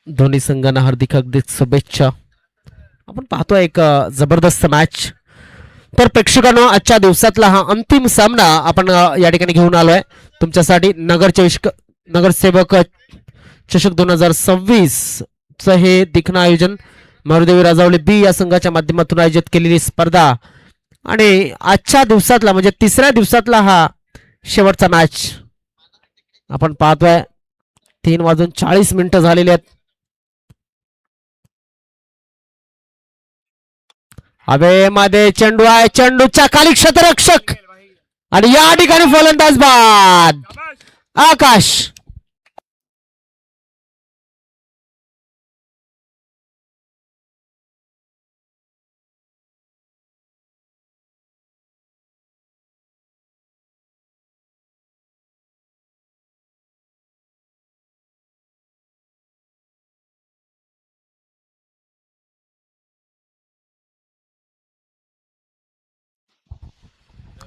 दोन्ही संघांना हार्दिक हार्दिक शुभेच्छा. आपण पाहतोय एक जबरदस्त मॅच. तर प्रेक्षकांनो, आजच्या दिवसातला हा अंतिम सामना आपण या ठिकाणी घेऊन आलोय तुमच्यासाठी. नगरसेवक चषक 2026 च हे देखणं आयोजन मारुदेवी राजावले बी या संघाच्या माध्यमातून आयोजित केलेली स्पर्धा. आणि आजच्या दिवसातला म्हणजे तिसऱ्या दिवसातला हा शेवटचा मॅच आपण पाहतोय. 3:40 झालेले आहेत. हवेमध्ये चेंडू आहे, चेंडूच्या खाली क्षेत्ररक्षक आणि या ठिकाणी फलंदाज बाद आकाश.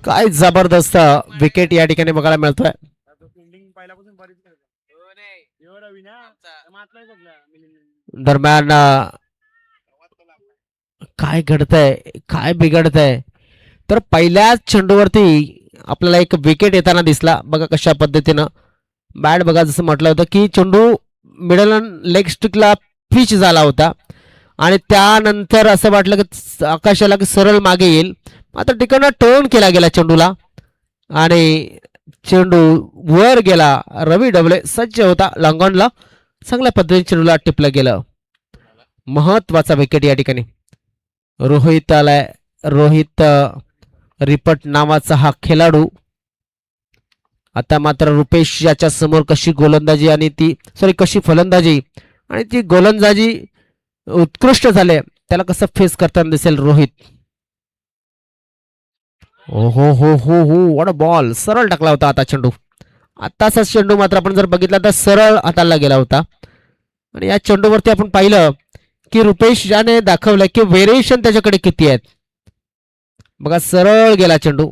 काय जबरदस्त विकेट या ठिकाणी बघायला मिळतोय. दरम्यान काय घडतंय, काय बिघडतंय, तर पहिल्याच चेंडूवरती आपल्याला एक विकेट येताना दिसला. बघा कशा पद्धतीनं बॅट बघा, जसं म्हटलं होतं की चेंडू मिडल लेग स्टिकला पिच झाला होता आणि त्यानंतर असं वाटलं की आकाशाला की सरळ मागे येईल, मात्र तिकडनं टर्न केला गेला चेंडूला आणि चेंडू वर गेला. रवी डबले सज्ज होता लॉंगॉनला, चांगल्या पद्धतीने चेंडूला टिपलं गेलं. महत्वाचा विकेट या ठिकाणी रोहित आलाय. रोहित रिपट नावाचा हा खेळाडू. आता मात्र रुपेश याच्या समोर कशी गोलंदाजी आणि ती कशी फलंदाजी आणि ती गोलंदाजी उत्कृष्ट झाले, त्याला कसं फेस करताना दिसेल रोहित. ओ हो हो हो हो, वॉट अ बॉल. सरळ टाकला होता आता चेंडू. आताचा चेंडू मात्र आपण जर बघितला तर सरळ हाताला गेला होता. आणि या चेंडूवरती आपण पाहिलं की रुपेश याने दाखवलं की व्हेरिएशन त्याच्याकडे किती आहेत. बघा सरळ गेला चेंडू,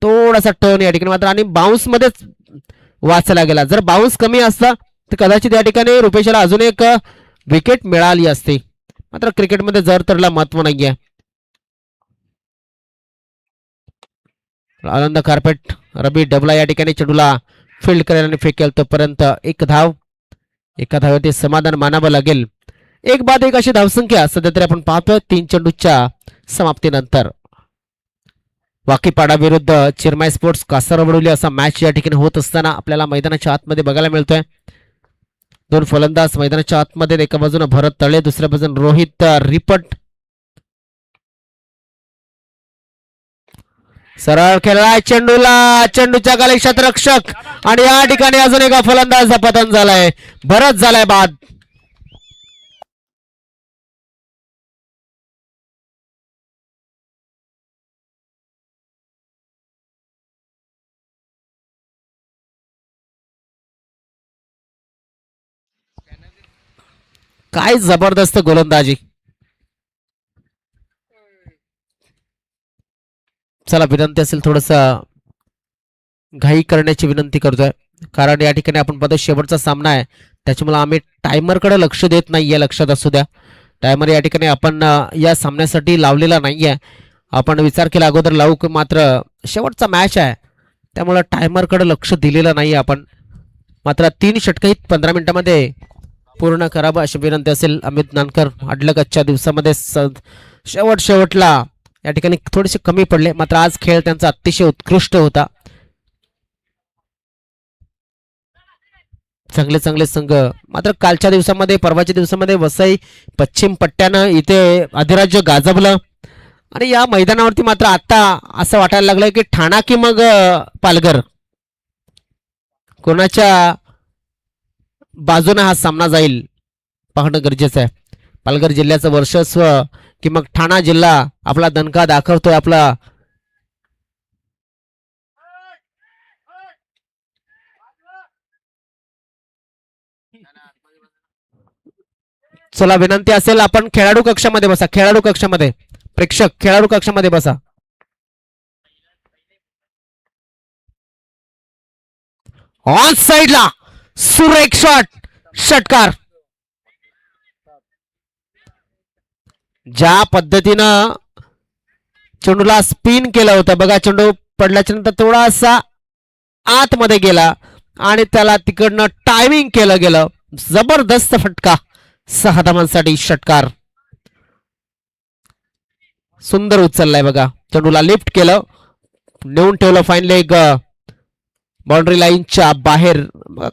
थोडासा टर्न या ठिकाणी मात्र आणि बाउन्स मध्येच वाचला गेला. जर बाउन्स कमी असता तर कदाचित या ठिकाणी रुपेशला अजून एक विकेट मिळाली असती. मात्र क्रिकेटमध्ये जर तरला महत्व नाहीये. आनंद कार्पेट रबी डबला या ठिकाणी चेंडूला फील्ड करायला आणि फेकेल तोपर्यंत एक धाव. एका धावेत समाधान मानावं लागेल. एक बाद एक अशी धावसंख्या सध्या तरी आपण पाहतोय 3 चेंडूच्या समाप्तीनंतर. वाकीपाडा विरुद्ध चिरमाय स्पोर्ट्स कासारवडवली असा मॅच या ठिकाणी होत असताना आपल्याला मैदानाच्या आतमध्ये बघायला मिळतोय. दोन फलंदाज मैदानाच्या आतमध्ये, एका बाजूने भरत तळे, दुसऱ्या बाजूने रोहित रिपट. सरळ खेळलाय चेंडूला, चेंडूच्या खाली क्षेत्ररक्षक आणि या ठिकाणी अजून एका फलंदाज पतन झालाय. भरत झालाय बाद. काय जबरदस्त गोलंदाजी. चला, विनंती असेल थोडस घाई करण्याची विनंती करतोय, कारण या ठिकाणी आपण पाहतो शेवटचा सामना आहे, त्याच्यामुळे आम्ही टायमरकडे लक्ष देत नाहीये. लक्षात असू द्या, टायमर या ठिकाणी आपण या सामन्यासाठी लावलेला नाहीये. आपण विचार केला अगोदर लावू, मात्र शेवटचा मॅच आहे त्यामुळे टायमरकडे लक्ष दिलेलं नाही आपण. मात्र 3 षटकं 15 मिनिटांमध्ये पूर्ण करावं अशी विनंती असेल. अमित नानकर अडलक आजच्या दिवसामध्ये शेवटला या ठिकाणी थोडेसे कमी पडले, मात्र आज खेळ त्यांचा अतिशय उत्कृष्ट होता. चांगले चांगले संघ मात्र कालच्या दिवसामध्ये, परवाच्या दिवसामध्ये वसई पश्चिम पट्ट्यानं इथे अधिराज्य गाजवलं आणि या मैदानावरती मात्र आता असं वाटायला लागलंय की ठाणा की मग पालघर, कोणाच्या बाजूने हा सामना जाईल पाहणं गरजेचं आहे. पालघर जिल्ह्याचं वर्चस्व की मग ठाणा जिल्हा आपला दणका दाखवतोय आपला. चला, विनंती असेल आपण खेळाडू कक्षामध्ये बसा. खेळाडू कक्षामध्ये प्रेक्षक खेळाडू कक्षामध्ये बसा. ऑन साइडला सुरेख शॉट, षटकार. ज्या पद्धतीनं चेंडूला स्पिन केलं होतं बघा, चेंडू पडल्याच्या नंतर थोडासा आतमध्ये गेला आणि त्याला तिकडनं टायमिंग केलं गेलं. जबरदस्त फटका, 6 धावांसाठी षटकार. सुंदर उचललाय बघा, चेंडूला लिफ्ट केलं, नेऊन ठेवलं फाईन लेग बाउंड्री लाईनच्या बाहेर.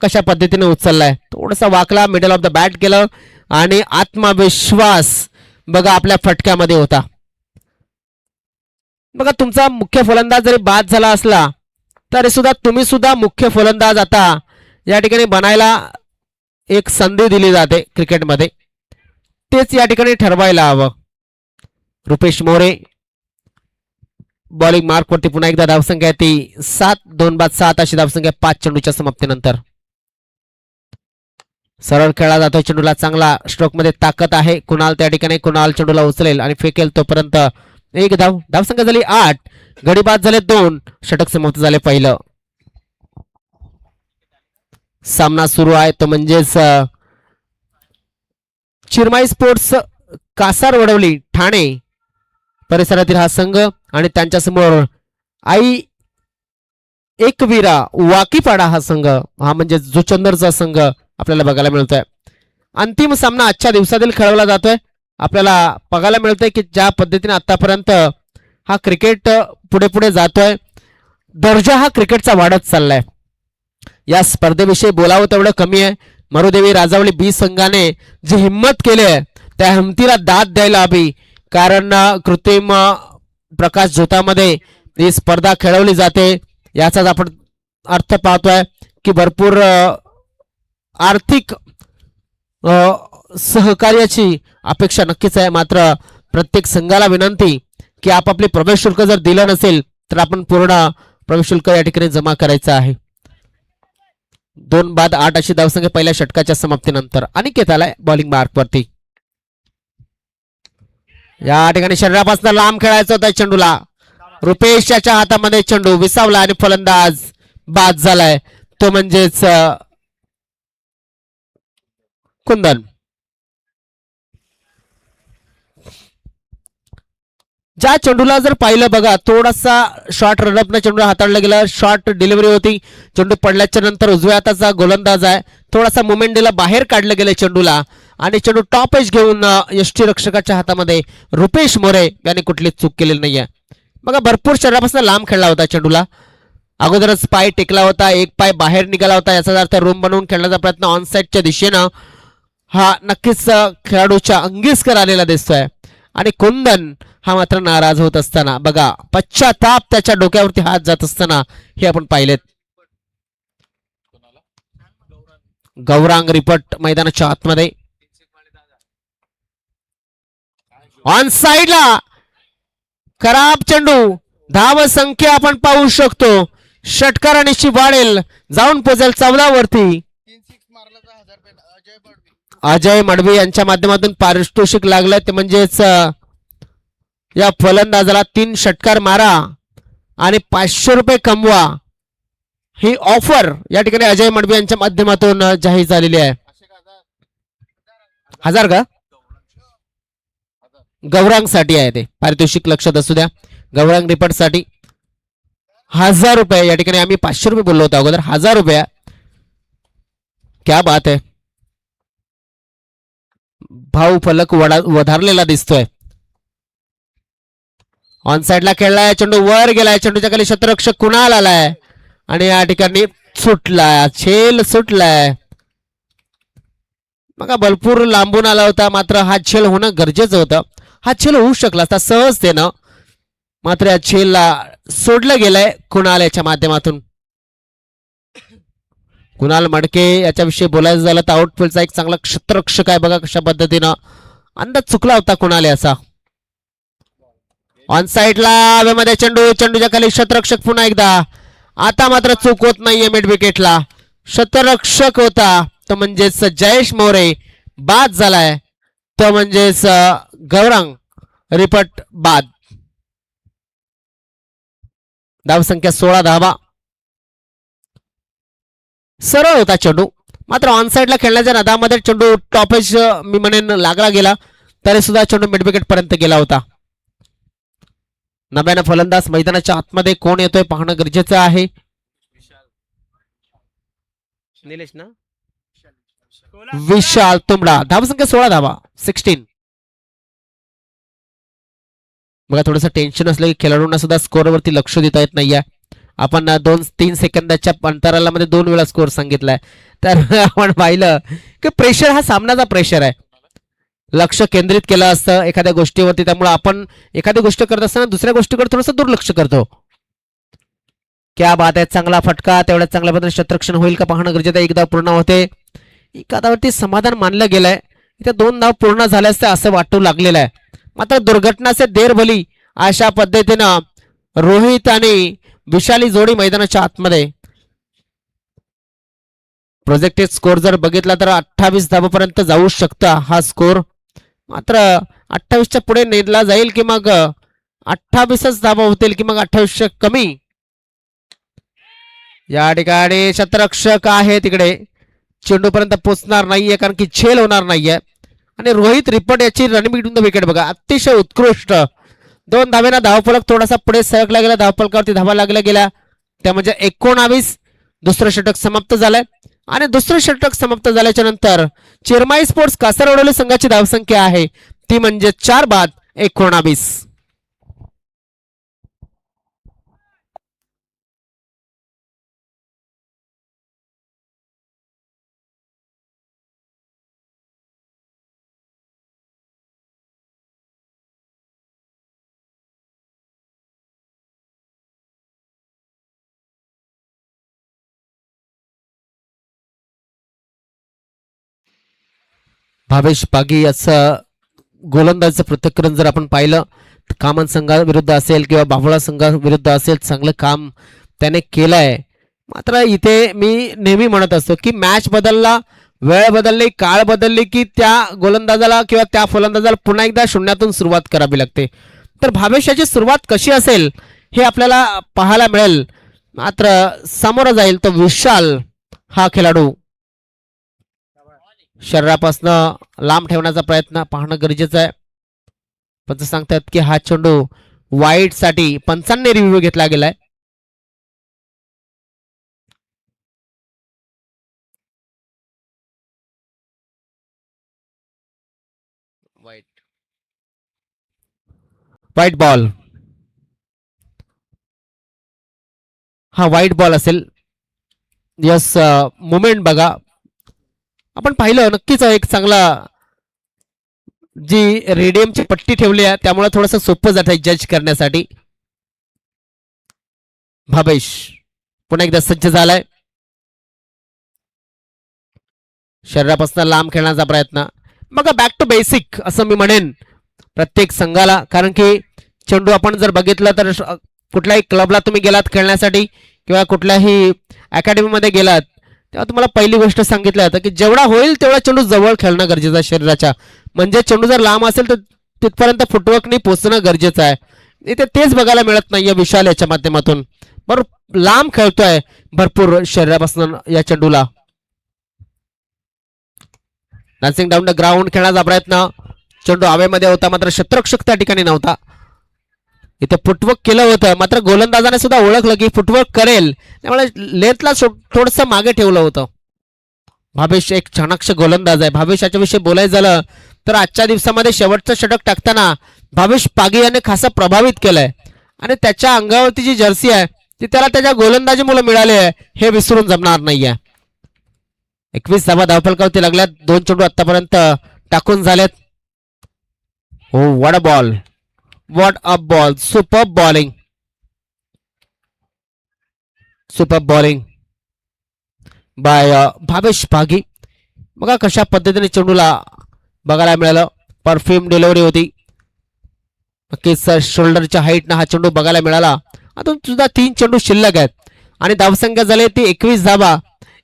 कशा पद्धतीने उचललाय, थोडासा वाकला, मिडल ऑफ द बॅट केलं आणि आत्मविश्वास बघा आपल्या फटक्यामध्ये होता. बघा तुमचा मुख्य फलंदाज जरी बाद झाला असला तरी सुद्धा तुम्ही सुद्धा मुख्य फलंदाज आता या ठिकाणी बनायला एक संधी दिली जाते क्रिकेटमध्ये, तेच या ठिकाणी ठरवायला हवं. रुपेश मोरे बॉलिंग मार्क वरती पुन्हा एकदा धावसंख्या ती 7, 2 बाद 7 अशी धावसंख्या 5 चेंडूच्या समाप्तीनंतर. सरळ खेळला जातोय, चेंडूला चांगला स्ट्रोक मध्ये ताकद आहे. कुणाल त्या ठिकाणी कुणाल चेंडूला उचलेल आणि फेकेल, तोपर्यंत एक धाव. धावसंख्या झाली 8, गडी बाद झाले 2, षटक समाप्त झाले पहिलं. सामना सुरू आहे तो म्हणजेच चिरमाई स्पोर्ट्स कासार वडवली ठाणे परिसरातील हा संघ आणि त्यांच्या समोर आई एकवीरा वाकीपाडा हा संघ, हा म्हणजे जुचंदरचा संघ आपल्याला बघायला मिळतोय. अंतिम सामना आजच्या दिवसातील खेळवला जातोय. आपल्याला बघायला मिळतंय की ज्या पद्धतीने आतापर्यंत हा क्रिकेट पुढे पुढे जातोय, दर्जा हा क्रिकेटचा वाढत चाललाय. या स्पर्धेविषयी बोलावं तेवढं कमी आहे. मरुदेवी राजावली बी संघाने जी हिंमत केली आहे त्या हिमतीला दाद द्यायला हवी, कारण कृत्रिम प्रकाश झोतामध्ये ही स्पर्धा खेळवली जाते. याचाच आपण अर्थ पाहतोय की भरपूर आर्थिक सहकार्याची अपेक्षा नक्कीच आहे. मात्र प्रत्येक संघाला विनंती की आपापले प्रवेश शुल्क जर दिलं नसेल तर आपण पूर्ण प्रवेश शुल्क या ठिकाणी जमा करायचं आहे. 2 बाद 8 अशी धावसंख्या पहिल्या षटकाच्या समाप्तीनंतर. अनिकेत आलाय बॉलिंग मार्क वरती. या ठिकाणी शरीरापासून लांब खेळायचं होतं चेंडूला. रुपेश याच्या हातामध्ये चेंडू विसावला आणि फलंदाज बाद झालाय, तो म्हणजेच कुंदन. ज्या चेंडूला जर पाहिलं बघा, थोडासा शॉर्ट रनअपनं चेंडू हाताळला गेला, शॉर्ट डिलिव्हरी होती. चेंडू पडल्याच्या नंतर उजव्या हाताचा गोलंदाज आहे, थोडासा मुवमेंट दिला, बाहेर काढलं गेलं चेंडूला आणि चेंडू टॉप एज घेऊन यष्टीरक्षकाच्या हातामध्ये. रुपेश मोरे यांनी कुठलीच चूक केलेली नाहीये बघा. भरपूर शरीरापासून लांब खेळला होता चेंडूला. अगोदरच पाय टेकला होता, एक पाय बाहेर निघाला होता, याचा अर्थ रूम बनवून खेळण्याचा प्रयत्न ऑन साईडच्या दिशेनं हा नक्कीच खेळाडूच्या अंगीस्कर आलेला दिसतोय. आणि कुंदन हा मात्र नाराज होत असताना बघा, पश्चाताप त्याच्या डोक्यावरती हात जात असताना हे आपण पाहिलेत. गौरांग रिपट मैदानाच्या आतमध्ये ऑन साइडला खराब चेंडू. धाव संख्या आपण पाहू शकतो, षटकार निश्चित वाढेल, जाऊन पोहोचेल 14 वरती. अजय मडवी यांच्या माध्यमातून पारितोषिक लागलं ते म्हणजेच या फलंदाजाला 3 षटकार मारा आणि 500 रुपये कमवा, ही ऑफर या ठिकाणी अजय मडवी यांच्या माध्यमातून जाहीर झालेली आहे. 1000 का गौरांग साठी आहे ते पारितोषिक, लक्षात असू द्या. गौरांग रिपोर्ट साठी 1000 रुपये. या ठिकाणी आम्ही 500 रुपये बोललो होतो अगोदर, 1000 रुपये. क्या बात आहे. भाऊ फलक वधारलेला दिसतोय. ऑन साइडला खेळलाय, चेंडू वर गेलाय, चेंडूच्या खाली क्षेत्ररक्षक कुणाल आलाय आणि या ठिकाणी सुटलाय, छेल सुटलाय बघा. भरपूर लांबून आला होता, मात्र हा छेल होणं गरजेचं होतं. हा छेल होऊ शकला असता सहजतेनं, मात्र या छेलला सोडलं गेलंय कुणाल याच्या माध्यमातून. कुणाल मडके याच्याविषयी बोलायचं झालं तर आउटफील्डचा एक चांगला क्षेत्ररक्षक आहे बघा. कशा पद्धतीनं अंदाज चुकला होता कुणाल याचा. ऑन साइडला हवेमध्ये चेंडू, चेंडूच्या खाली क्षेत्ररक्षक पुन्हा एकदा. आता मात्र चूक होत नाहीये मिड विकेटला, क्षेत्ररक्षक होता तो म्हणजेच जयेश मोरे बाद झालाय, तो म्हणजेच गौरांग रिपट बाद. धावसंख्या 16 धावा. सरळ होता चेंडू, मात्र ऑन साइडला खेळण्याच्या नादामध्ये चेंडू टॉपेज मी म्हणेन लागला गेला. तरी सुद्धा चेंडू मिड विकेट पर्यंत गेला होता. नव्यानं फलंदाज मैदानाच्या आतमध्ये कोण येतोय पाहणं गरजेचं आहे. निलेश ना, विशाल तुंबडा. धावसंख्या 16 धावा, 16. बघा थोडंसं टेन्शन असलं की खेळाडूंना सुद्धा स्कोअरवरती लक्ष देता येत नाहीये. आपण 2-3 सेकंदाच्या अंतराला मध्ये 2 वेळा स्कोअर सांगितलाय. तर आपण पाहिलं की प्रेशर हा सामनाचा प्रेशर आहे. लक्ष केंद्रित केलं असतं एखाद्या गोष्टीवरती, त्यामुळे आपण एखादी गोष्ट करत असताना दुसऱ्या गोष्टीकडे थोडंसं दुर्लक्ष करतो. क्या बात आहे, चांगला फटका. तेवढ्या चांगल्या पद्धतीने शतरक्षण होईल का पाहणं गरजेचं आहे. 1 धाव पूर्ण होते. एका धावावरती समाधान मानलं गेलंय. इथे 2 धाव पूर्ण झाले असते असं वाटू लागलेलं आहे. मात्र दुर्घटना से देर भली अशा पद्धतीनं रोहित आणि विशाली जोडी मैदानाच्या आतमध्ये. प्रोजेक्टेड स्कोर जर बघितला तर 28 धावापर्यंत जाऊ शकता हा स्कोर. मात्र 28च्या पुढे नेला जाईल की मग 28च धावा होतील की मग 28 कमी. या ठिकाणी शतरक्षक आहे तिकडे, चेंडू पर्यंत पोहोचणार नाहीये कारण की झेल होणार नाहीये. आणि रोहित रिपट याची रन बिटवीन द विकेट बघा, अतिशय उत्कृष्ट. 2 धावेना धावफलक थोडासा पुढे सरकला गेला, धावफलकावरती धावा लागल्या गेल्या, त्या म्हणजे 19. दुसरं षटक समाप्त झालंय आणि दुसरं षटक समाप्त झाल्याच्या नंतर चिरमाई स्पोर्ट्स कासारवडोली संघाची धावसंख्या आहे ती म्हणजे 4 बाद 19. भावेश पागी याचं गोलंदाजीचं पृथक्करण जर आपण पाहिलं, कामन संघाविरुद्ध असेल किंवा बाभुळा संघाविरुद्ध असेल, चांगलं काम त्याने केलंय. मात्र इथे मी नेहमी म्हणत असतो की मॅच बदलला, वेळ बदलली, काळ बदलली की त्या गोलंदाजाला किंवा त्या फलंदाजाला पुन्हा एकदा शून्यातून सुरुवात करावी लागते. तर भावेशाची सुरुवात कशी असेल हे आपल्याला पाहायला मिळेल. मात्र समोर जाईल तो विशाल हा खेळाडू शरीरापासून लांब ठेवण्याचा प्रयत्न पाहणं गरजेचं आहे. पंच सांगतात की हा चेंडू वाईट साठी पंचांनी रिव्ह्यू घेतला गेलाय. वाईट बॉल, हा वाईट बॉल असेल. यस, मुवमेंट बघा आपण पाहिलं नक्कीच एक चांगला जी रेडियमची पट्टी ठेवली आहे त्यामुळे थोडंसं सोपं जात आहे जज करण्यासाठी. भावेश पुन्हा एकदा सज्ज झालाय, शरीरापासून लांब खेळण्याचा प्रयत्न. बघा बॅक टू बेसिक असं मी म्हणेन प्रत्येक संघाला, कारण की चेंडू आपण जर बघितलं तर कुठल्याही क्लबला तुम्ही गेलात खेळण्यासाठी किंवा कुठल्याही अकॅडमीमध्ये गेलात तेव्हा तुम्हाला पहिली गोष्ट सांगितलं जातं की जेवढा होईल तेवढा चेंडू जवळ खेळणं गरजेचं आहे शरीराच्या. म्हणजे चेंडू जर लांब असेल तर तिथपर्यंत फुटवर्कनी पोहोचणं गरजेचं आहे. इथे तेच बघायला मिळत नाहीये विशाल याच्या माध्यमातून. बरोबर लांब खेळतोय भरपूर शरीरापासून या चेंडूला. डान्सिंग डाऊन द ग्राउंड खेळण्याचा प्रयत्न, चेंडू हवेमध्ये होता मात्र शतरक्षक त्या ठिकाणी नव्हता. इथे फुटवर्क केलं होतं मात्र गोलंदाजाने सुद्धा ओळखलं की फुटवर्क करेल त्यामुळे लेथला थोडंसं मागे ठेवलं होतं. भावेश एक चाणक्य गोलंदाज आहे. भावेश याच्या विषयी बोलायचं झालं तर आजच्या दिवसामध्ये शेवटचं षटक टाकताना भावेश पागी याने खासा प्रभावित केलंय आणि त्याच्या अंगावरती जी जर्सी आहे ती त्याला त्याच्या गोलंदाजीमुळे मिळाली आहे हे विसरून जमणार नाहीये. 21 धावा धावफलकावरती लागल्यात. 2 चेंडू आतापर्यंत टाकून झालेत. हो what a ball, what a ball, super bowling, super bowling bye Bhavesh Pagi. बघा कशा पद्धतीने चेंडूला बघायला मिळालं. परफ्यूम डिलिव्हरी होती. नक्कीच शोल्डरच्या हाईटनं हा चेंडू बघायला मिळाला. अजून सुद्धा 3 चेंडू शिल्लक आहेत आणि धावसंख्या झाली ती 21 धावा.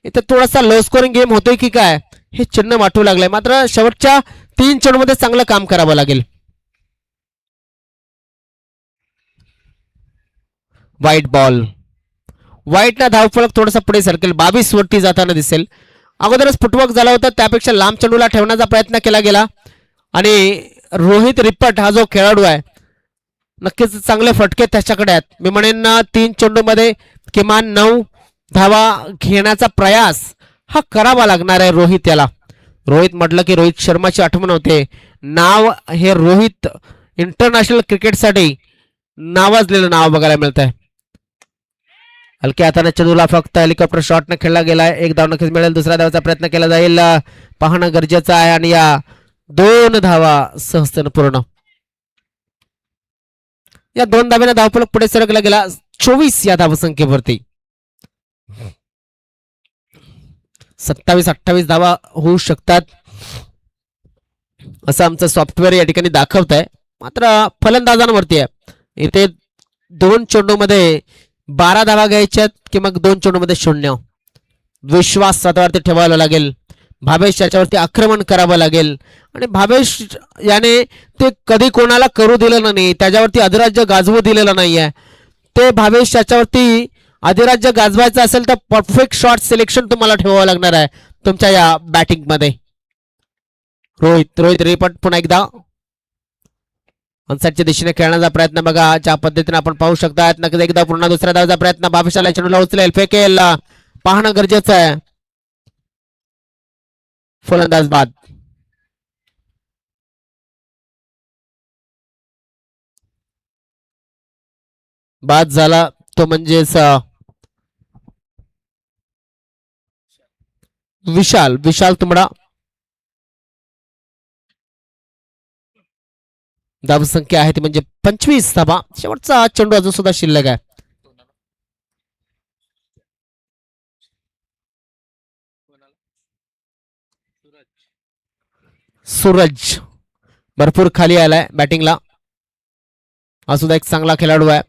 इथे थोडासा लो स्कोरिंग गेम होतोय की काय हे चिन्ह वाटू लागलंय. मात्र शेवटच्या 3 चेंडूमध्ये चांगलं काम करावं लागेल. वाईट बॉल, वाईटला धावफलक थोडासा पुढे सरकेल, 22 वरती जाताना दिसेल. अगोदरच फुटवर्क झाला होता त्यापेक्षा लांब चेंडूला ठेवण्याचा प्रयत्न केला गेला आणि रोहित रिपट हा जो खेळाडू आहे नक्कीच चांगले फटके त्याच्याकडे आहेत. मी म्हणेन 3 चेंडूमध्ये किमान 9 धावा घेण्याचा प्रयास हा करावा लागणार आहे रोहित याला. रोहित म्हटलं की रोहित शर्माची आठवण होते. नाव हे रोहित इंटरनॅशनल क्रिकेटसाठी नावाजलेलं नाव बघायला मिळत आहे. हलक्या हाताने चेंडूला फक्त हेलिकॉप्टर शॉटने खेळला गेलाय. एक धाव नक्कीच मिळेल. दुसऱ्या धावाचा प्रयत्न केला जाईल पाहणं गरजेचं आहे आणि या 2 धावा सहजतेने पूर्ण. या 2 धाब्याने धावफलक पुढे सरकला गेला 24 या धावसंख्येवरती. 27-28 धावा होऊ शकतात असं आमचं सॉफ्टवेअर या ठिकाणी दाखवत आहे. मात्र फलंदाजांवरती आहे. इथे 2 चेंडूमध्ये 12 धावा घ्यायच्यात की मग 2 चेंडूमध्ये 0. विश्वास स्वतःवरती ठेवायला लागेल. भावेश याच्यावरती आक्रमण करावं लागेल आणि भावेश याने ते कधी कोणाला करू दिलेलं नाही. त्याच्यावरती अधिराज्य गाजवू दिलेलं नाहीये. ते भावेश याच्यावरती अधिराज्य गाजवायचं असेल तर परफेक्ट शॉट सिलेक्शन तुम्हाला ठेवावं लागणार आहे तुमच्या या बॅटिंग मध्ये. रोहित रिपट पुन्हा एकदा ऑनसाइडच्या दिशेने खेळण्याचा प्रयत्न बघा ज्या पद्धतीने आपण पाहू शकता. नक्कीच एकदा पुन्हा दुसऱ्या धावाचा प्रयत्न. भावेशाला चेंडूला उचलेल फेकेल पाहणं गरजेचं आहे. फलंदाज बाद झाला तो म्हणजेच विशाल तुंबडा. धावसंख्या आहे ती म्हणजे 25 धावा. शेवटचा चेंडू अजून सुद्धा शिल्लक आहे. सूरज भरपूर खाली आलाय बॅटिंगला. हा सुद्धा एक चांगला खेळाडू आहे.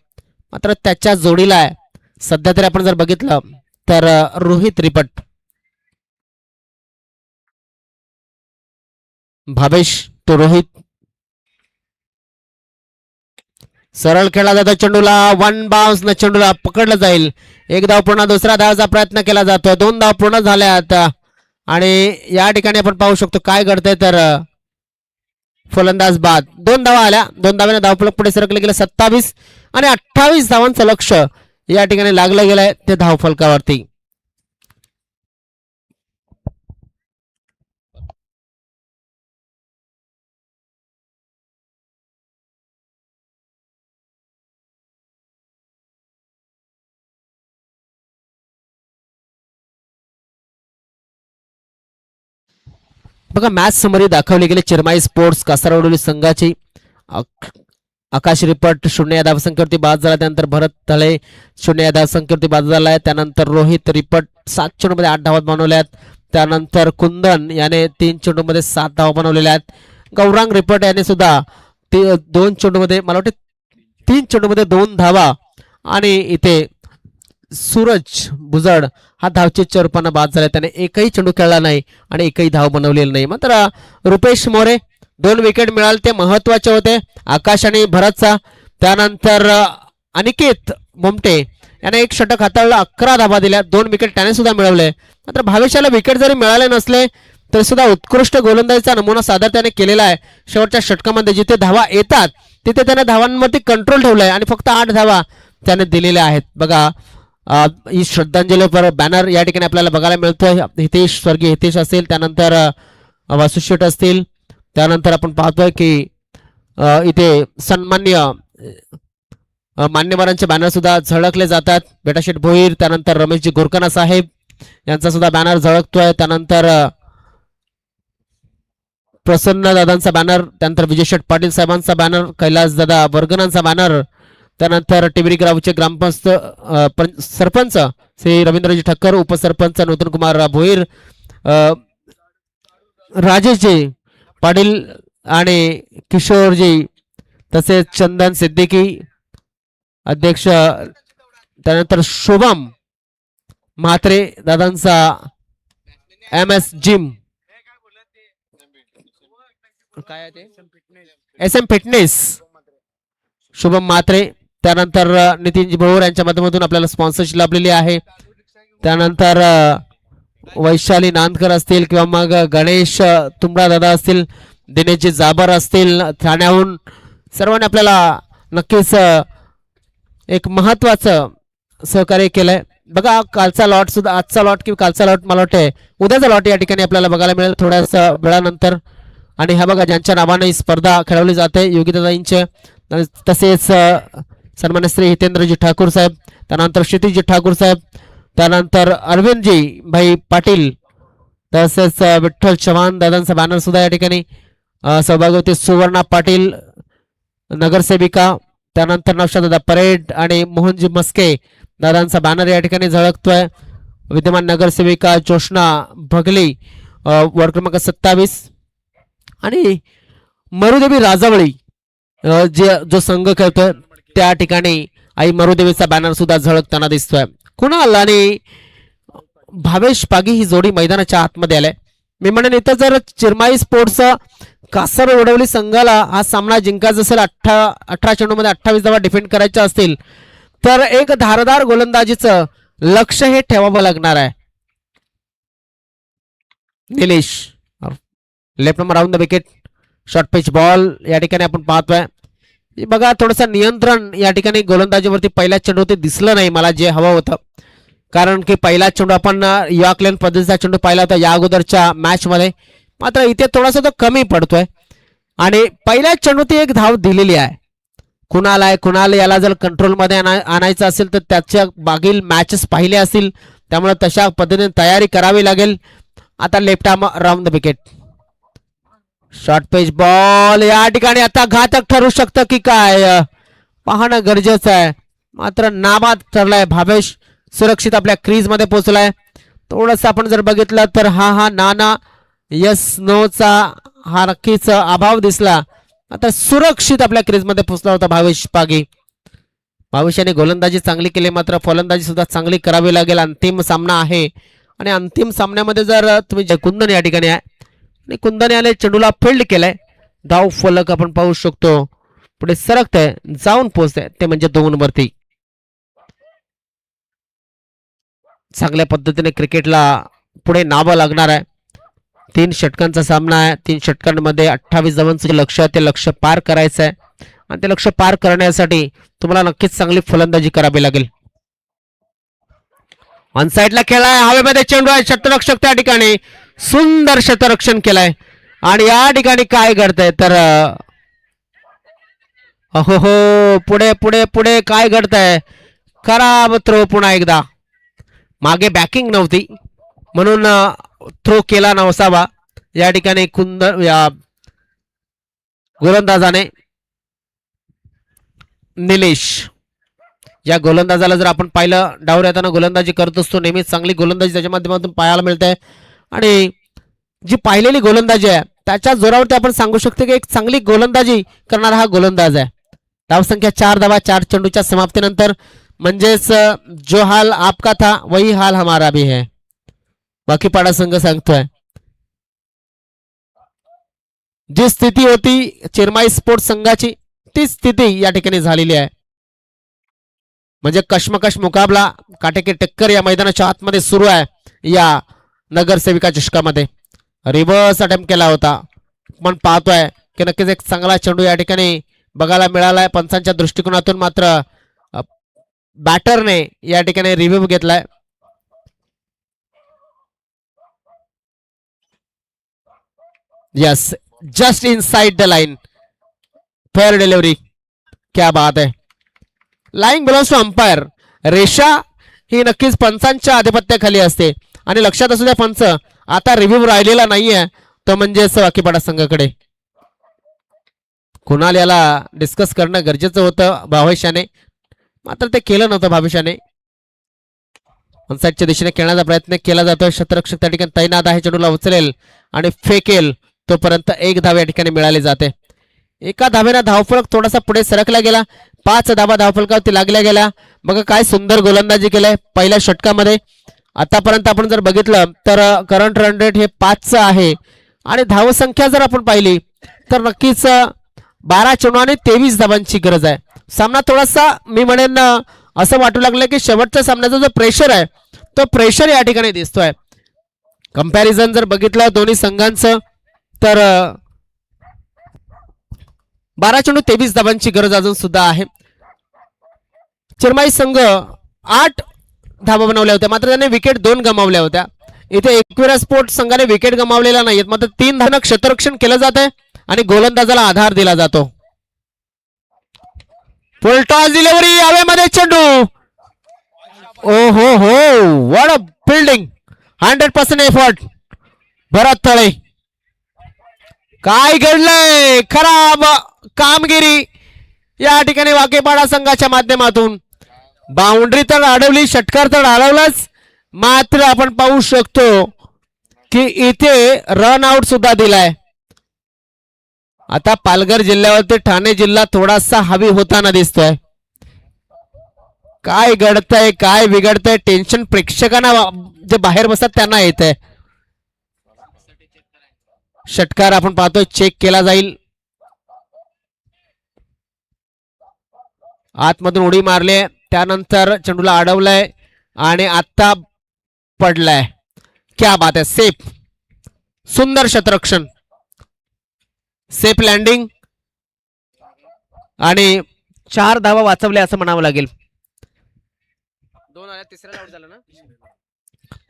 मात्र त्याच्या जोडीला आहे सध्या तरी आपण जर बघितलं तर रोहित रिपट. भावेश तो रोहित. सरळ खेळला जातो चेंडूला. 1 बाउन्स न चेंडूला पकडलं जाईल. एक धाव पूर्ण. दुसऱ्या धावाचा प्रयत्न केला जातो. 2 धाव पूर्ण झाल्यात आणि या ठिकाणी आपण पाहू शकतो काय घडतंय तर फलंदाज बाद. 2 धावा आल्या. 2 धाव्याने धावफलक पुढे सरकले गेले. 27 आणि 28 धावांचं लक्ष या ठिकाणी लागलं गेलंय ते धावफलकावरती. बघा मॅच समरी दाखवली गेली. चिरमाई स्पोर्ट्स कासारवडोली संघाची आकाश रिपट 0 या धावसंख्येवरती बाद झाला. त्यानंतर भरत तळे 0 या धावसंख्येवरती बाद झाला आहे. त्यानंतर रोहित रिपट 7 चेंडूमध्ये 8 धावा बनवल्या आहेत. त्यानंतर कुंदन याने 3 चेंडूमध्ये 7 धावा बनवलेल्या आहेत. गौरांग रिपट याने सुद्धा 2 चेंडूमध्ये मला वाटते 3 चेंडूमध्ये 2 धावा आणि इथे सूरज भुजड हा धावचीच्या रूपानं बाद झाला. त्याने एकही चेंडू खेळला नाही आणि एकही धाव बनवलेली नाही. मात्र रुपेश मोरे 2 विकेट मिळाले ते महत्वाचे होते आकाश आणि भरतचा. त्यानंतर अनिकेत मोमटे याने 1 षटक हाताळलं. 11 धावा दिल्या. 2 विकेट त्याने सुद्धा मिळवले. मात्र भावेशाला विकेट जरी मिळाले नसले तरी सुद्धा उत्कृष्ट गोलंदाजीचा नमुना सादर त्याने केलेला आहे. शेवटच्या षटकामध्ये जिथे धावा येतात तिथे त्याने धावांवरती कंट्रोल ठेवलाय आणि फक्त 8 धावा त्याने दिलेल्या आहेत. बघा ही श्रद्धांजली पर बॅनर या ठिकाणी आपल्याला बघायला मिळतोय. हितेश स्वर्गीय हितेश असेल. त्यानंतर वासुशेठ असतील. त्यानंतर आपण पाहतोय की इथे सन्मान्य मान्यवरांचे बॅनर सुद्धा झळकले जातात. बेटाशेठ भोईर. त्यानंतर रमेशजी गोरकाना साहेब यांचा सुद्धा बॅनर झळकतोय. त्यानंतर प्रसन्न दादांचा बॅनर. त्यानंतर विजयशेठ पाटील साहेबांचा बॅनर. कैलास दादा वर्गनांचा बॅनर. त्यानंतर टिबरी गावचे ग्रामपंचायत सरपंच श्री रवींद्रजी ठक्कर. उपसरपंच नूतन कुमार भोईर. राजेशजी पाटील आणि किशोरजी तसेच चंदन सिद्दीकी अध्यक्ष. त्यानंतर शुभम म्हात्रे दादांचा MS जिम काय SM फिटनेस शुभम म्हात्रे. त्यानंतर नितीनजी भोर यांच्या माध्यमातून आपल्याला स्पॉन्सरशिप लाभलेली आहे. त्यानंतर वैशाली नांदकर असतील किंवा मग गणेश तुंबडा दादा असतील. दिनेशजी जाबर असतील ठाण्याहून, सर्वांनी आपल्याला नक्कीच एक महत्वाचं सहकार्य केलंय. बघा कालचा लॉट सुद्धा, आजचा लॉट किंवा कालचा लॉट मला वाटतंय उद्याचा लॉट या ठिकाणी आपल्याला बघायला मिळेल थोड्यासा वेळानंतर. आणि हा बघा ज्यांच्या नावाने ही स्पर्धा खेळवली जाते योगिताताईंचे, तसेच सन्मान्य श्री हितेंद्रजी ठाकूर साहेब, त्यानंतर क्षितिजी ठाकूर साहेब, त्यानंतर अरविंदजी भाई पाटील, तसेच विठ्ठल चव्हाण दादांचा बॅनर सुद्धा या ठिकाणी सौभाग्यवती सुवर्णा पाटील नगरसेविका, त्यानंतर नौशादा परेड आणि मोहनजी मस्के दादांचा बॅनर या ठिकाणी झळकतोय. विद्यमान नगरसेविका जोशना भगली वार्ड क्रमांक 27 आणि मरुदेवी राजावळी जो संघ खेळतोय त्या ठिकाणी आई मरुदेवीचा बॅनर सुद्धा झळकताना दिसतोय. कुणाल आणि भावेश पागी ही जोडी मैदानाच्या आतमध्ये आलाय. मी म्हणेन इथं जर चिरमाई स्पोर्ट्स कासर वडवली संघाला हा सामना जिंकायचा असेल, 18 चेंडूमध्ये 28 धावा डिफेंड करायच्या असतील तर एक धारदार गोलंदाजीचं लक्ष हे ठेवावं लागणार आहे. Nilesh left number round the wicket, short pitch ball या ठिकाणी आपण पाहतोय. बघा थोडंसं नियंत्रण या ठिकाणी गोलंदाजीवरती पहिल्या चेंडूवरती दिसलं नाही मला जे हवं होतं, कारण की पहिला चेंडू आपण यॉर्कलँड पद्धतीचा चेंडू पाहिला होता या अगोदरच्या मॅच मध्ये, मात्र इथे थोडासा तो कमी पडतोय. आणि पहिल्या चेंडूत एक धाव दिलेली आहे. कुणाल याला जर कंट्रोलमध्ये आणायचं असेल तर त्याच्या मागील मॅचेस पाहिले असतील, त्यामुळे तशा पद्धतीने तयारी करावी लागेल. आता left arm round the wicket, short page ball या ठिकाणी आता घातक ठरू शकतं की काय पाहणं गरजेचं आहे. मात्र नाबाद ठरलाय. भावेश सुरक्षित आपल्या क्रीज मध्ये पोहोचलाय. थोडंसं आपण जर बघितलं तर हा नाना यस नोचा हा नक्कीच अभाव दिसला. आता सुरक्षित आपल्या क्रीज मध्ये पोहोचला होता भावेश पागी. भावेशाने गोलंदाजी चांगली केली, मात्र फलंदाजी सुद्धा चांगली करावी लागेल. अंतिम सामना आहे आणि अंतिम सामन्यामध्ये जर तुम्ही कुंदन या ठिकाणी आहे आणि कुंदन याने चेंडूला फिल्ड केलाय. धाव फलक आपण पाहू शकतो पुढे सरकतंय, जाऊन पोहोचतंय ते म्हणजे 2 वरती. चांगल्या पद्धतीने क्रिकेटला पुढे नावं लागणार आहे. 3 षटकांचा सामना आहे. 3 षटकांमध्ये 28 धावांचं लक्ष आहे, ते लक्ष पार करायचं आहे आणि ते लक्ष पार करण्यासाठी तुम्हाला नक्कीच चांगली फलंदाजी करावी लागेल. ऑन साइडला खेळाय, हवेमध्ये चेंडू आहे, शतरक्षक त्या ठिकाणी सुंदर शतरक्षण केलंय. आणि या ठिकाणी काय घडतंय तर हो पुढे पुढे पुढे काय घडतंय, खराब थ्रो. पुन्हा एकदा मागे बॅकिंग नव्हती म्हणून थ्रो केला नसावा या ठिकाणी या गोलंदाजाने. निलेश या गोलंदाजाला जर आपण पाहिलं डावर येताना गोलंदाजी करत असतो, नेहमीच चांगली गोलंदाजी त्याच्या माध्यमातून पाहायला मिळते. आणि जी पाहिलेली गोलंदाजी आहे त्याच्या जोरावरती आपण सांगू शकतो की एक चांगली गोलंदाजी करणारा हा गोलंदाज आहे. धावसंख्या 4 धावा 4 चेंडूच्या समाप्तीनंतर, म्हणजेच जो हाल आपका था वही हाल हमारा भी है, वाकीपाडा संघ सांगतोय. जी स्थिती होती चिरमाई स्पोर्ट्स संघाची ती स्थिती या ठिकाणी झालेली आहे. म्हणजे कश्मकश मुकाबला, काटेकी टक्कर या मैदानाच्या आतमध्ये सुरू आहे. या नगरसेविका चषकामध्ये रिव्हर्स अटेम्प्ट केला होता. पण पाहतोय की नक्कीच एक चांगला चेंडू या ठिकाणी बघायला मिळालाय पंचांच्या दृष्टिकोनातून, मात्र बॅटरने या ठिकाणी रिव्ह्यू घेतलाय. Yes, just inside the line, fair delivery, क्या बात आहे. Line belongs to umpire. रेषा ही नक्कीच पंचांच्या आधिपत्याखाली असते आणि लक्षात असू द्या पंच आता रिव्ह्यू राहिलेला नाहीये तो म्हणजे वाकीपाडा संघाकडे. कुणाल याला डिस्कस करणं गरजेचं होतं भावेशाने, मात्र ते केलं नव्हतं भावेशाने. ऑनसाइडच्या दिशेने खेळण्याचा प्रयत्न केला जातोय. शतरक्षक त्या ठिकाणी तैनात आहे, चेंडूला उचलेल आणि फेकेल तोपर्यंत 1 धाव या ठिकाणी मिळाली जाते. एका धावेने धावफलक थोडासा पुढे सरकला गेला. 5 धावा धावफलकावरती लागल्या गेल्या. बघा काय सुंदर गोलंदाजी केलंय पहिल्या षटकामध्ये. आतापर्यंत आपण जर बघितलं तर करंट रन रेट हे 5चं आहे आणि धावसंख्या जर आपण पाहिली तर नक्कीच 12 चेंडू आणि 23 धावांची गरज आहे. सामना थोडासा मी म्हणेन असं वाटू लागलं की शेवटच्या सामन्याचा जो प्रेशर आहे तो प्रेशर या ठिकाणी दिसतोय. कंपॅरिझन जर बघितलं दोन्ही संघांचं तर 12 चेंडू 23 धावांची गरज अजून सुद्धा आहे. चिरमाई संघ 8 धावा बनवल्या होत्या, मात्र त्याने विकेट 2 गमावल्या होत्या. इथे एकविरा स्पोर्ट संघाने विकेट गमावलेला नाहीयेत, मात्र 3 धावांना क्षेत्ररक्षण केलं जात आहे आणि गोलंदाजाला आधार दिला जातो. फुल टॉस डिलिव्हरी, हवेमध्ये चेंडू. ओ हो हो, व्हॉट अ फिल्डिंग, 100% एफर्ट. भरत तळे, काय घडलंय, खराब कामगिरी या ठिकाणी वाकेपाडा संघाच्या माध्यमातून. बाउंड्री तर अडवली, षटकार तर अडवलाच, मात्र आपण पाहू शकतो की इथे रन आउट सुद्धा दिलाय. आता पालघर जिल्ह्यावरती ठाणे जिल्हा थोडासा हवी होताना दिसतोय. काय घडतंय, काय बिघडतंय, टेन्शन प्रेक्षकांना जे बाहेर बसतात त्यांना येतंय. षटकार आपण पाहतोय, चेक केला जाईल. आतमधून उडी मारले, त्यानंतर चेंडूला अडवलंय आणि आता पडलाय. क्या बात आहे, सेफ, सुंदर क्षेत्ररक्षण, सेफ लँडिंग आणि 4 धावा वाचवल्या असं म्हणावं लागेल. 2 आल्या, तिसऱ्याला आउट झाला ना,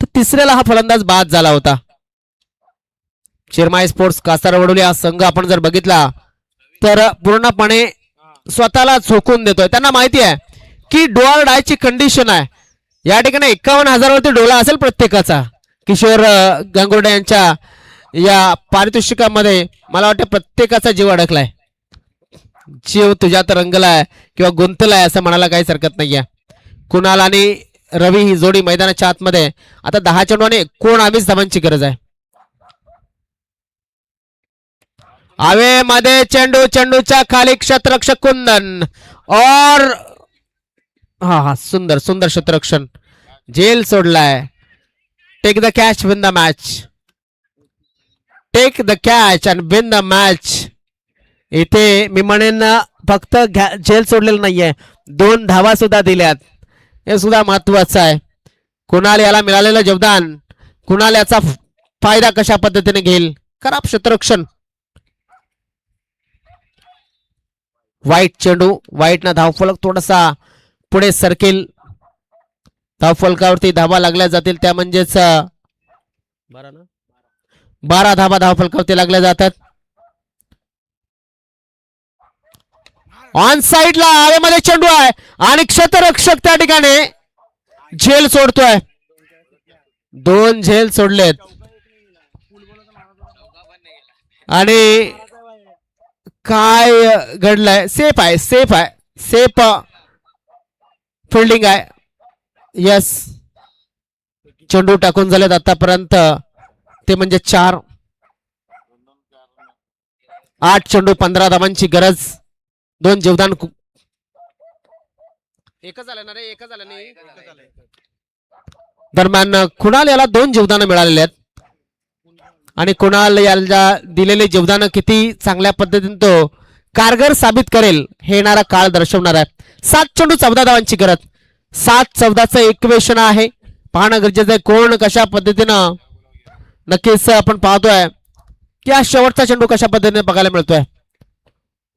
तर तिसऱ्याला हा फलंदाज बाद झाला होता. चिरमाई स्पोर्ट्स कासारवडोली हा संघ आपण जर बघितला तर पूर्णपणे स्वतःला झोकून देतोय. त्यांना माहिती आहे की डोअर डायची कंडिशन आहे. या ठिकाणी 51,000 वरती डोला असेल प्रत्येकाचा. किशोर गांगुर्डे यांच्या या पारितोषिकामध्ये मला वाटतं प्रत्येकाचा जीव अडकलाय. जीव तुझ्यात रंगलाय किंवा गुंतलाय असं म्हणायला काहीच हरकत नाहीये. कुणाल आणि रवी ही जोडी मैदानाच्या आतमध्ये. आता 10 चेंडू आणि 19 धावांची गरज आहे. हवेमध्ये चेंडू, चेंडूच्या खाली क्षेत्ररक्षक कुंदन और हा सुंदर सुंदर क्षेत्ररक्षण, जेल सोडलाय. Take the catch, win the match, take the catch and win the match. इथे मी म्हणेन फक्त झेल सोडलेलं नाहीये, 2 धावा सुद्धा दिल्यात, हे सुद्धा महत्वाचं आहे. कुणाल याला मिळालेलं योगदान, कुणाल याचा फायदा कशा पद्धतीने घेईल. खराब क्षेत्ररक्षण. वाईट चेंडू, वाईट ना धावफलक थोडासा पुढे सरकेल. धावफलकावरती धावा लागल्या जातील, त्या म्हणजेच 12 धावा धावफलकावरती लागल्या जातात. ऑन साइडला हवेमध्ये चेंडू आहे आणि क्षेत्ररक्षक त्या ठिकाणी झेल सोडतोय. 2 झेल सोडलेत आणि काय घडलंय. सेफ आहे, सेफ आहे, सेफ फिल्डिंग आहे. यस, चेंडू टाकून झालेत आतापर्यंत ते म्हणजे 4. 8 चेंडू 15 धावांची गरज. 2 जीवदान. एकच झालं ना रे, एकच झालं नाही. दरम्यान कुणाल याला 2 जीवदान मिळालेले आहेत आणि कुणाल याला दिलेले जीवदान किती चांगल्या पद्धतीने तो कारगर साबित करेल हे येणारा काळ दर्शवणार आहे. 7 चेंडू 14 धावांची गरज. 7-14चं इक्वेशन आहे, पाहणं गरजेचं आहे. कोण कशा पद्धतीनं, नक्कीच आपण पाहतोय की हा शेवटचा चेंडू कशा पद्धतीने बघायला मिळतोय.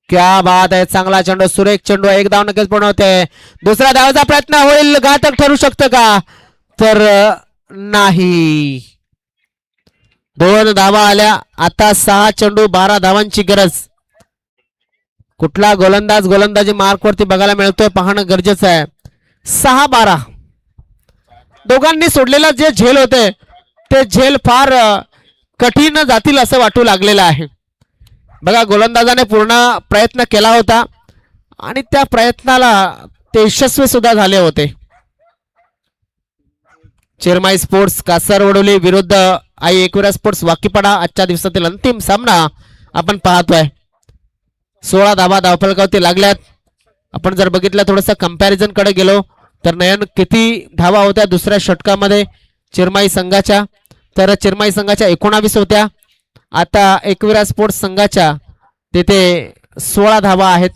क्या बात आहे, चांगला चेंडू, सुरेख चेंडू. 1 धाव नक्कीच पूर्ण होते. दुसऱ्या धावाचा प्रयत्न होईल, घातक ठरू शकतं का, तर नाही. 2 धावा आल्या. आता 6 चेंडू 12 धावांची गरज. कुठला गोलंदाज गोलंदाजी मार्क वरती बघायला मिळतोय, पाहणं गरजेचं आहे. 6-12 दोघांनी सोडलेला जे झेल होते ते झेल फार कठीण जातील असं वाटू लागलेलं आहे. बघा, गोलंदाजाने पूर्ण प्रयत्न केला होता आणि त्या प्रयत्नाला ते यशस्वी सुद्धा झाले होते. चिरमाई स्पोर्ट्स कासारवडोली विरुद्ध आई एकविरा स्पोर्ट्स वाकीपाडा आजच्या दिवसातील अंतिम सामना आपण पाहतोय. 16 धावा धावफलकावरती लागल्यात. आपण जर बघितलं थोडंसं कंपॅरिझन कडे गेलो तर नयन किती धावा होत्या दुसऱ्या षटकामध्ये चिरमाई संघाच्या, तर चिरमाई संघाच्या 19 होत्या. आता एकविरा स्पोर्ट्स संघाच्या तिथे 16 धावा आहेत.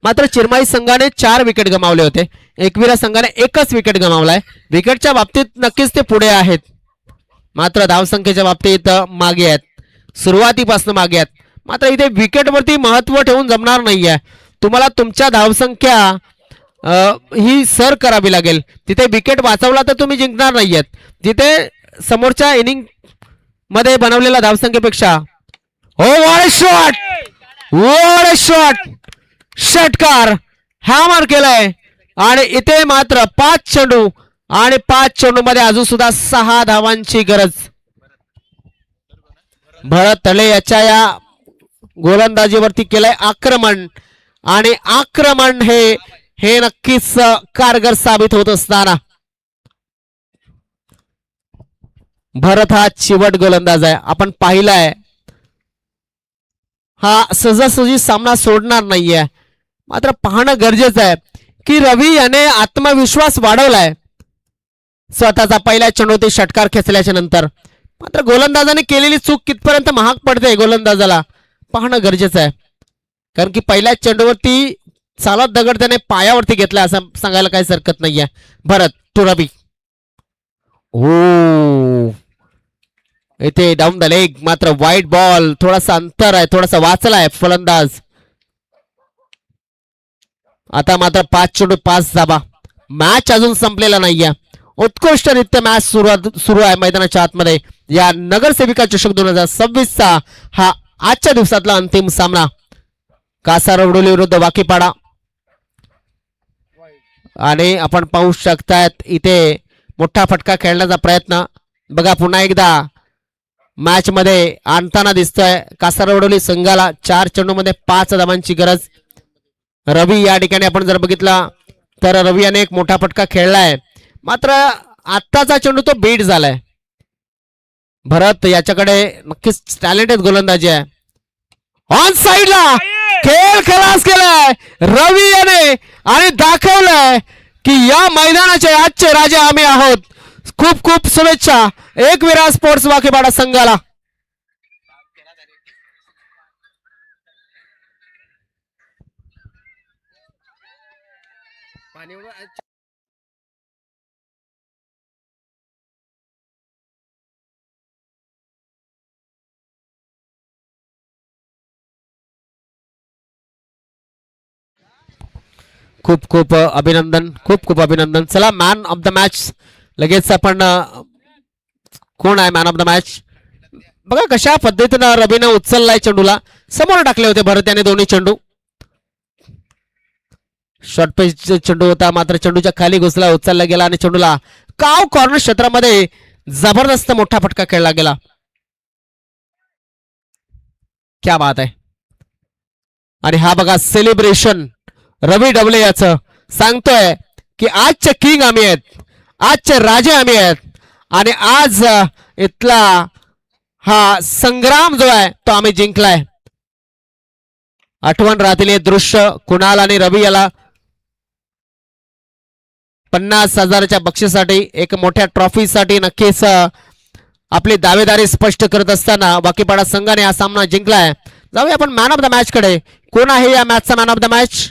मात्र चिरमाई संघाने 4 विकेट गमावले होते, एकविरा संघाने 1च विकेट गमावलाय. विकेटच्या बाबतीत नक्कीच ते पुढे आहेत, मात्र धावसंख्येच्या बाबतीत मागे आहेत, सुरुवातीपासून मागे आहेत. मात्र इथे विकेटवरती महत्व ठेवून जमणार नाहीये. तुम्हाला तुमच्या धावसंख्या ही सर करावी लागेल. तिथे विकेट वाचवला तर तुम्ही जिंकणार नाहीयेत. तिथे समोरच्या इनिंग मध्ये बनवलेल्या धावसंख्येपेक्षा हो व्हाट शॉट, व्हाट शॉट, षटकार हॅमर केलाय. आणि इथे मात्र 5 चेंडू आणि 5 चेंडू मध्ये अजून सुद्धा 6 धावांची गरज. भरत तळे याच्या या गोलंदाजीवरती केलंय आक्रमण आणि आक्रमण हे नक्कीच कारगर साबित होत असताना भरत हा चिवट गोलंदाज आहे. आपण पाहिलाय हा सहजासहजी सामना सोडणार नाहीये. मात्र पाहणं गरजेचं आहे की रवी याने आत्मविश्वास वाढवलाय स्वतःचा पहिल्या चेंडूवरती षटकार खेचल्याच्या नंतर. मात्र गोलंदाजाने केलेली चूक कितपर्यंत महाग पडते गोलंदाजाला पाहणं गरजेचं आहे. कारण की पहिल्या चेंडूवरती चालत दगड त्याने पायावरती घेतला असं सांगायला काहीच हरकत नाहीये. भरत टू रवी, हो इथे डाऊन द लेग. मात्र वाईट बॉल, थोडासा अंतर आहे, थोडासा वाचलाय फलंदाज. आता मात्र 5 चेंडू 5 धावा. मॅच अजून संपलेला नाहीये. उत्कृष्टरित्या मॅच सुरू आहे मैदानाच्या आतमध्ये. या नगरसेविका चषक 2026चा हा आजच्या दिवसातला अंतिम सामना. कासारवडोली विरुद्ध वाकीपाडा. आणि आपण पाहू शकतात इथे मोठा फटका खेळण्याचा प्रयत्न बघा पुन्हा एकदा मॅच मध्ये आणताना दिसतोय. कासारवडोली संघाला 4 चेंडू मध्ये 5 धावांची गरज. रवी या ठिकाणी आपण जर बघितला तर रवी याने एक मोठा फटका खेळलाय. मात्र आत्ताचा चेंडू तो बीट झालाय. भरत याच्याकडे नक्कीच टॅलेंटेड गोलंदाजी आहे. ऑन साइडला खेळ खलास केलाय रवी याने आणि दाखवलंय की या मैदानाचे आजचे राजे आम्ही आहोत. खूप खूप शुभेच्छा एकविरा स्पोर्ट्स वाकीपाडा संघाला. खूप खूप अभिनंदन, खूप खूप अभिनंदन. चला मॅन ऑफ द मॅच लगेच आपण कोण आहे मॅन ऑफ द मॅच बघा कशा पद्धतीनं रवीनं उचललाय. चेंडूला समोर टाकले होते भरत याने दोन्ही चेंडू. शॉर्ट पेच चेंडू होता मात्र चेंडूच्या खाली घुसला, उचलला गेला आणि चेंडूला काव कॉर्नर क्षेत्रामध्ये जबरदस्त मोठा फटका खेळला गेला. क्या बात आहे. आणि हा बघा सेलिब्रेशन रवी डबले याचं सांगतोय की आजचे किंग आम्ही आहेत, आजचे राजे आम्ही आहेत. आणि आज इथला हा संग्राम जो आहे तो आम्ही जिंकलाय. आठवण राहतील हे दृश्य. कुणाल आणि रवी याला 50,000च्या बक्षीसाठी एक मोठ्या ट्रॉफीसाठी नक्कीच आपली दावेदारी स्पष्ट करत असताना वाकीपाडा संघाने हा सामना जिंकलाय. जाऊया आपण मॅन ऑफ द मॅच कडे. कोण आहे या मॅचचा मॅन ऑफ द मॅच?